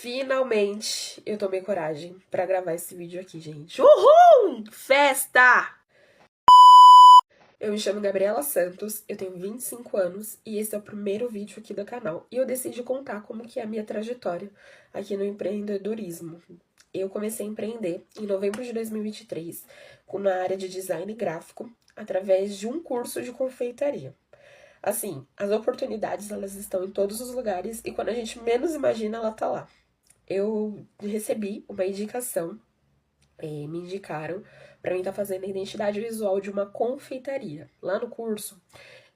Finalmente eu tomei coragem pra gravar esse vídeo aqui, gente. Uhul! Festa! Eu me chamo Gabriela Santos, eu tenho 25 anos e esse é o primeiro vídeo aqui do canal. E eu decidi contar como que é a minha trajetória aqui no empreendedorismo. Eu comecei a empreender em novembro de 2023 na área de design gráfico através de um curso de confeitaria. Assim, as oportunidades elas estão em todos os lugares e quando a gente menos imagina, ela tá lá. Eu recebi uma indicação, me indicaram para mim estar fazendo a identidade visual de uma confeitaria. Lá no curso,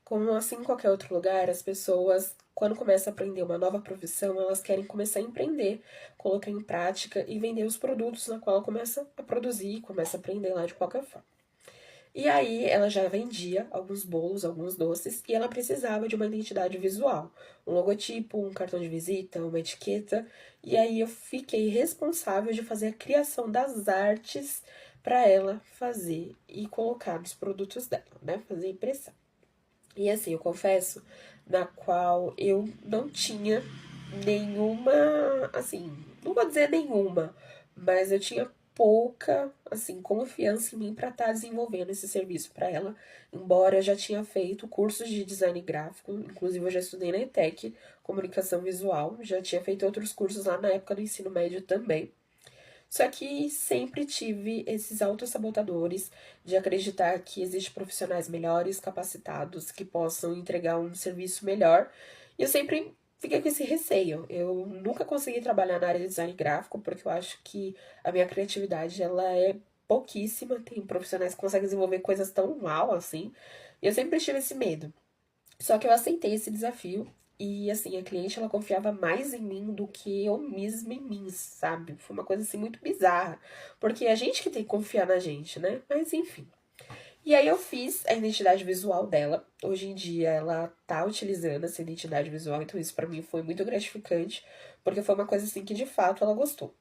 como assim em qualquer outro lugar, as pessoas, quando começam a aprender uma nova profissão, elas querem começar a empreender, colocar em prática e vender os produtos na qual ela começa a produzir, começa a aprender lá de qualquer forma. E aí ela já vendia alguns bolos, alguns doces, e ela precisava de uma identidade visual, um logotipo, um cartão de visita, uma etiqueta. E aí eu fiquei responsável de fazer a criação das artes para ela fazer e colocar nos produtos dela, né? Fazer impressão. E assim, eu confesso, na qual eu não tinha nenhuma, assim, não vou dizer nenhuma, mas eu tinha pouca, assim, confiança em mim para estar desenvolvendo esse serviço para ela, embora eu já tinha feito cursos de design gráfico, inclusive eu já estudei na ETEC, comunicação visual, já tinha feito outros cursos lá na época do ensino médio também. Só que sempre tive esses autossabotadores de acreditar que existem profissionais melhores, capacitados, que possam entregar um serviço melhor. E eu sempre fiquei com esse receio. Eu nunca consegui trabalhar na área de design gráfico, porque eu acho que a minha criatividade ela é pouquíssima. Tem profissionais que conseguem desenvolver coisas tão mal assim. E eu sempre tive esse medo. Só que eu aceitei esse desafio e, assim, a cliente, ela confiava mais em mim do que eu mesma em mim, sabe? Foi uma coisa, assim, muito bizarra. Porque é a gente que tem que confiar na gente, né? Mas, enfim. E aí eu fiz a identidade visual dela. Hoje em dia ela tá utilizando essa identidade visual, então isso pra mim foi muito gratificante, porque foi uma coisa, assim, que de fato ela gostou.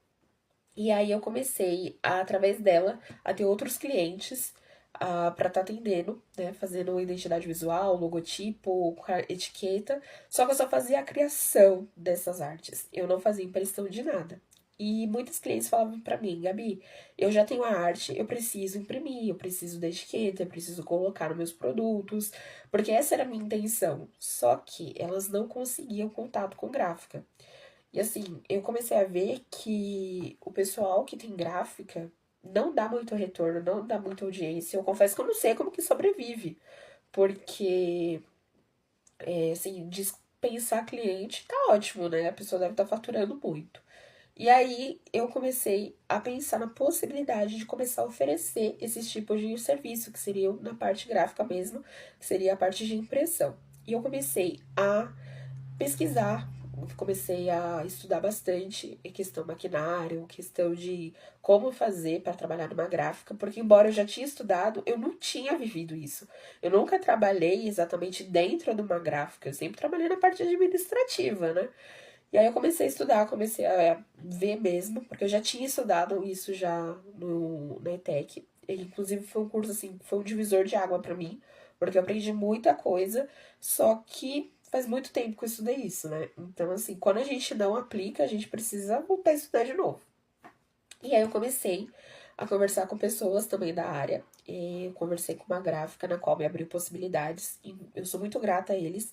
E aí eu comecei, através dela, a ter outros clientes para estar atendendo, né? Fazendo identidade visual, logotipo, etiqueta. Só que eu só fazia a criação dessas artes. Eu não fazia impressão de nada. E muitos clientes falavam pra mim, Gabi, eu já tenho a arte, eu preciso imprimir, eu preciso da etiqueta, eu preciso colocar nos meus produtos, porque essa era a minha intenção. Só que elas não conseguiam contato com gráfica. E assim, eu comecei a ver que o pessoal que tem gráfica não dá muito retorno, não dá muita audiência. Eu confesso que eu não sei como que sobrevive. Porque, assim, dispensar cliente tá ótimo, né? A pessoa deve estar faturando muito. E aí eu comecei a pensar na possibilidade de começar a oferecer esses tipos de serviço, que seriam na parte gráfica mesmo, que seria a parte de impressão. E eu comecei a pesquisar, comecei a estudar bastante em questão maquinário, questão de como fazer para trabalhar numa gráfica, porque embora eu já tinha estudado, eu não tinha vivido isso. Eu nunca trabalhei exatamente dentro de uma gráfica, eu sempre trabalhei na parte administrativa, né? E aí eu comecei a estudar, comecei a ver mesmo, porque eu já tinha estudado isso já na ETEC. E, inclusive foi um curso assim, foi um divisor de água para mim, porque eu aprendi muita coisa, só que faz muito tempo que eu estudei isso, né? Então, assim, quando a gente não aplica, a gente precisa voltar a estudar de novo. E aí eu comecei a conversar com pessoas também da área. E eu conversei com uma gráfica na qual me abriu possibilidades. E eu sou muito grata a eles,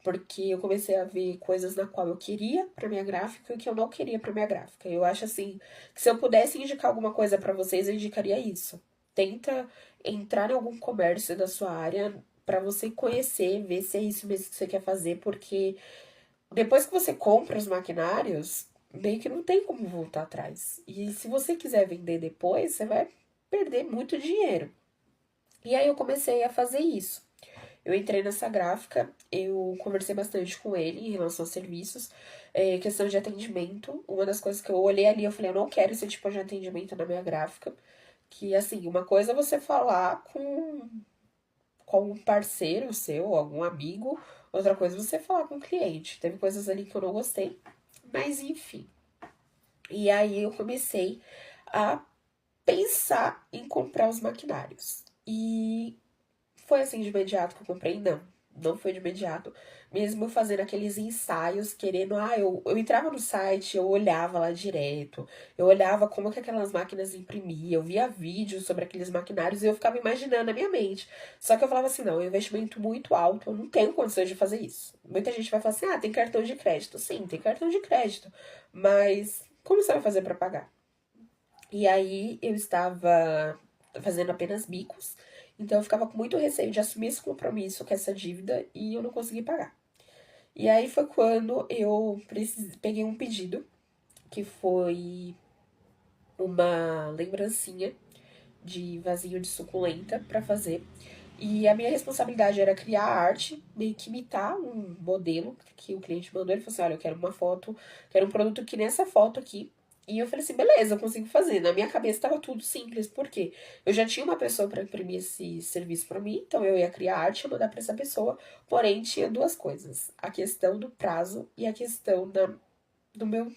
porque eu comecei a ver coisas na qual eu queria para minha gráfica e o que eu não queria para minha gráfica. Eu acho assim, que se eu pudesse indicar alguma coisa para vocês, eu indicaria isso. Tenta entrar em algum comércio da sua área para você conhecer, ver se é isso mesmo que você quer fazer, porque depois que você compra os maquinários, meio que não tem como voltar atrás. E se você quiser vender depois, você vai perder muito dinheiro. E aí eu comecei a fazer isso. Eu entrei nessa gráfica, eu conversei bastante com ele em relação a serviços, questão de atendimento. Uma das coisas que eu olhei ali, eu falei, eu não quero esse tipo de atendimento na minha gráfica. Que assim, uma coisa é você falar com um parceiro seu, algum amigo, outra coisa é você falar com o cliente. Teve coisas ali que eu não gostei, mas enfim. E aí eu comecei a pensar em comprar os maquinários. E foi assim de imediato que eu comprei? Não. não foi de imediato. Mesmo eu fazendo aqueles ensaios, querendo, eu entrava no site, eu olhava lá direto, eu olhava como que aquelas máquinas imprimiam, eu via vídeos sobre aqueles maquinários e eu ficava imaginando na minha mente. Só que eu falava assim, não, é um investimento muito alto, eu não tenho condições de fazer isso. Muita gente vai falar assim, tem cartão de crédito. Sim, tem cartão de crédito, mas como você vai fazer para pagar? E aí eu estava fazendo apenas bicos, então eu ficava com muito receio de assumir esse compromisso com essa dívida e eu não consegui pagar. E aí foi quando eu peguei um pedido, que foi uma lembrancinha de vasinho de suculenta para fazer. E a minha responsabilidade era criar a arte, meio que imitar um modelo que o cliente mandou. Ele falou assim, olha, eu quero uma foto, quero um produto que nessa foto aqui. E eu falei assim, beleza, eu consigo fazer. Na minha cabeça estava tudo simples, porque eu já tinha uma pessoa para imprimir esse serviço para mim, então eu ia criar arte e mandar para essa pessoa. Porém, tinha duas coisas: a questão do prazo e a questão do meu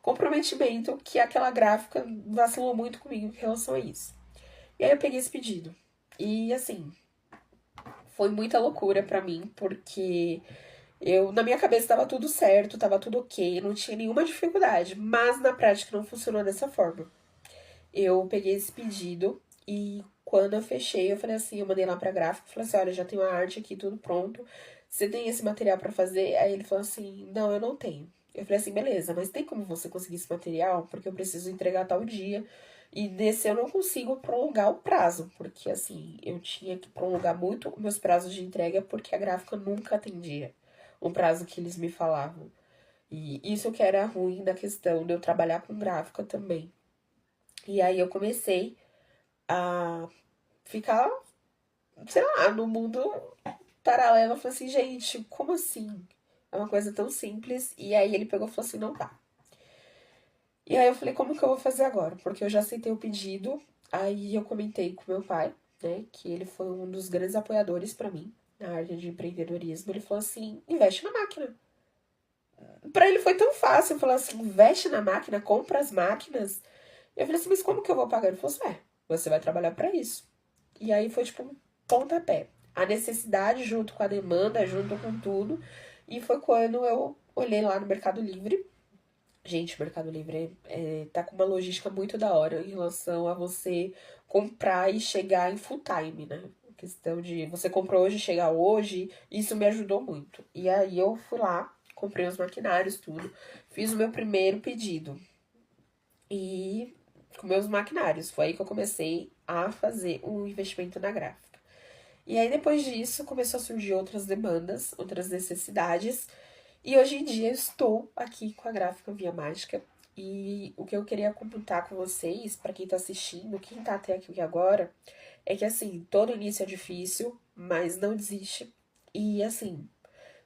comprometimento, que aquela gráfica vacilou muito comigo em relação a isso. E aí eu peguei esse pedido. E assim, foi muita loucura pra mim, porque na minha cabeça tava tudo certo, tava tudo ok, não tinha nenhuma dificuldade, mas na prática não funcionou dessa forma. Eu peguei esse pedido e quando eu fechei, eu falei assim, eu mandei lá pra gráfica, falei assim, olha, já tenho a arte aqui, tudo pronto. Você tem esse material pra fazer? Aí ele falou assim, não, eu não tenho. Eu falei assim, beleza, mas tem como você conseguir esse material? Porque eu preciso entregar tal dia. E nesse eu não consigo prolongar o prazo, porque assim, eu tinha que prolongar muito meus prazos de entrega, porque a gráfica nunca atendia o prazo que eles me falavam. E isso que era ruim da questão de eu trabalhar com gráfica também. E aí eu comecei a ficar, sei lá, no mundo paralelo. Eu falei assim, gente, como assim? É uma coisa tão simples. E aí ele pegou e falou assim, não tá. E aí eu falei, como que eu vou fazer agora? Porque eu já aceitei o pedido. Aí eu comentei com meu pai, né, que ele foi um dos grandes apoiadores pra mim na área de empreendedorismo. Ele falou assim, investe na máquina. Pra ele foi tão fácil, falar assim, investe na máquina, compra as máquinas. Eu falei assim, mas como que eu vou pagar? Ele falou assim, você vai trabalhar pra isso. E aí foi tipo um pontapé. A necessidade junto com a demanda, junto com tudo. E foi quando eu olhei lá no Mercado Livre. Gente, o Mercado Livre tá com uma logística muito da hora em relação a você comprar e chegar em full time, né? A questão de você comprou hoje, chegar hoje, isso me ajudou muito. E aí eu fui lá, comprei os maquinários, tudo, fiz o meu primeiro pedido. E com meus maquinários, foi aí que eu comecei a fazer um investimento na gráfica. E aí depois disso começou a surgir outras demandas, outras necessidades. E hoje em dia eu estou aqui com a gráfica Via Mágica. E o que eu queria comentar com vocês, para quem tá assistindo, quem tá até aqui agora, é que assim, todo início é difícil, mas não desiste. E assim,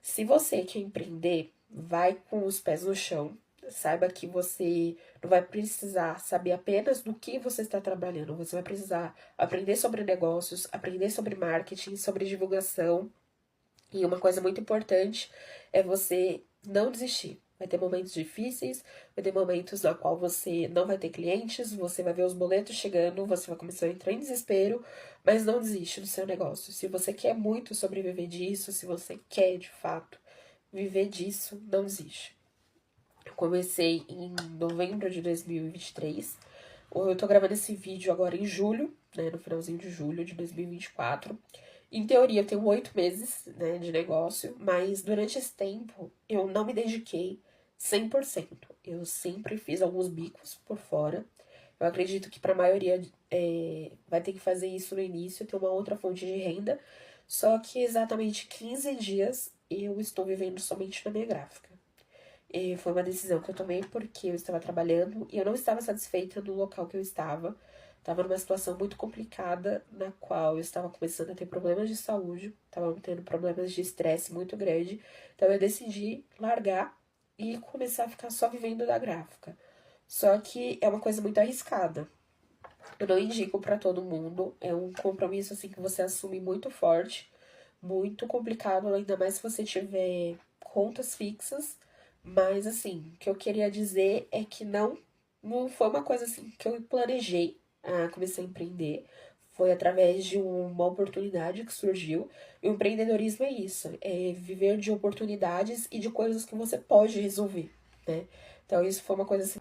se você quer empreender, vai com os pés no chão. Saiba que você não vai precisar saber apenas do que você está trabalhando. Você vai precisar aprender sobre negócios, aprender sobre marketing, sobre divulgação. E uma coisa muito importante é você não desistir. Vai ter momentos difíceis, vai ter momentos na qual você não vai ter clientes, você vai ver os boletos chegando, você vai começar a entrar em desespero, mas não desiste do seu negócio. Se você quer muito sobreviver disso, se você quer de fato viver disso, não desiste. Eu comecei em novembro de 2023. Eu tô gravando esse vídeo agora em julho, né, no finalzinho de julho de 2024. Em teoria, eu tenho 8 meses, né, de negócio, mas durante esse tempo eu não me dediquei 100%. Eu sempre fiz alguns bicos por fora. Eu acredito que para a maioria vai ter que fazer isso no início, ter uma outra fonte de renda. Só que exatamente 15 dias eu estou vivendo somente na minha gráfica. E foi uma decisão que eu tomei porque eu estava trabalhando e eu não estava satisfeita no local que eu estava. Estava numa situação muito complicada, na qual eu estava começando a ter problemas de saúde, estava tendo problemas de estresse muito grande. Então eu decidi largar e começar a ficar só vivendo da gráfica. Só que é uma coisa muito arriscada. Eu não indico para todo mundo, é um compromisso assim que você assume muito forte, muito complicado, ainda mais se você tiver contas fixas. Mas assim, o que eu queria dizer é que não foi uma coisa assim que eu planejei a começar a empreender. foi através de uma oportunidade que surgiu. E o empreendedorismo é isso, é viver de oportunidades e de coisas que você pode resolver, né? Então isso foi uma coisa assim.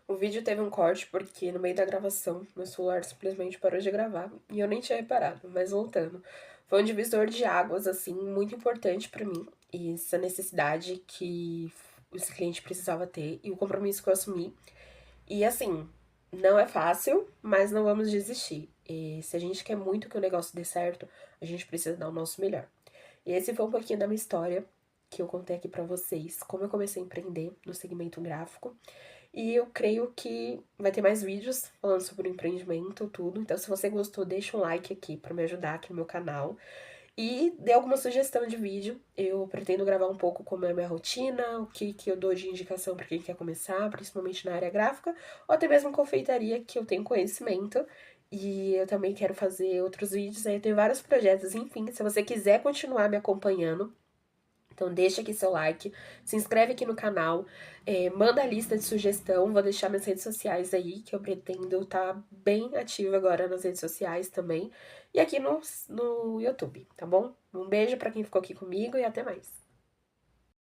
O vídeo teve um corte porque no meio da gravação meu celular simplesmente parou de gravar e eu nem tinha reparado, mas voltando. Foi um divisor de águas, assim, muito importante pra mim. E essa necessidade que esse cliente precisava ter e o compromisso que eu assumi. E assim, não é fácil, mas não vamos desistir. E se a gente quer muito que o negócio dê certo, a gente precisa dar o nosso melhor. E esse foi um pouquinho da minha história que eu contei aqui pra vocês, como eu comecei a empreender no segmento gráfico. E eu creio que vai ter mais vídeos falando sobre o empreendimento, tudo. Então, se você gostou, deixa um like aqui pra me ajudar aqui no meu canal. E dê alguma sugestão de vídeo. Eu pretendo gravar um pouco como é a minha rotina, o que eu dou de indicação para quem quer começar, principalmente na área gráfica, ou até mesmo confeitaria, que eu tenho conhecimento. E eu também quero fazer outros vídeos, aí eu tenho vários projetos, enfim, se você quiser continuar me acompanhando, então deixa aqui seu like, se inscreve aqui no canal, manda a lista de sugestão, vou deixar minhas redes sociais aí, que eu pretendo estar bem ativa agora nas redes sociais também, e aqui no YouTube, tá bom? Um beijo pra quem ficou aqui comigo e até mais.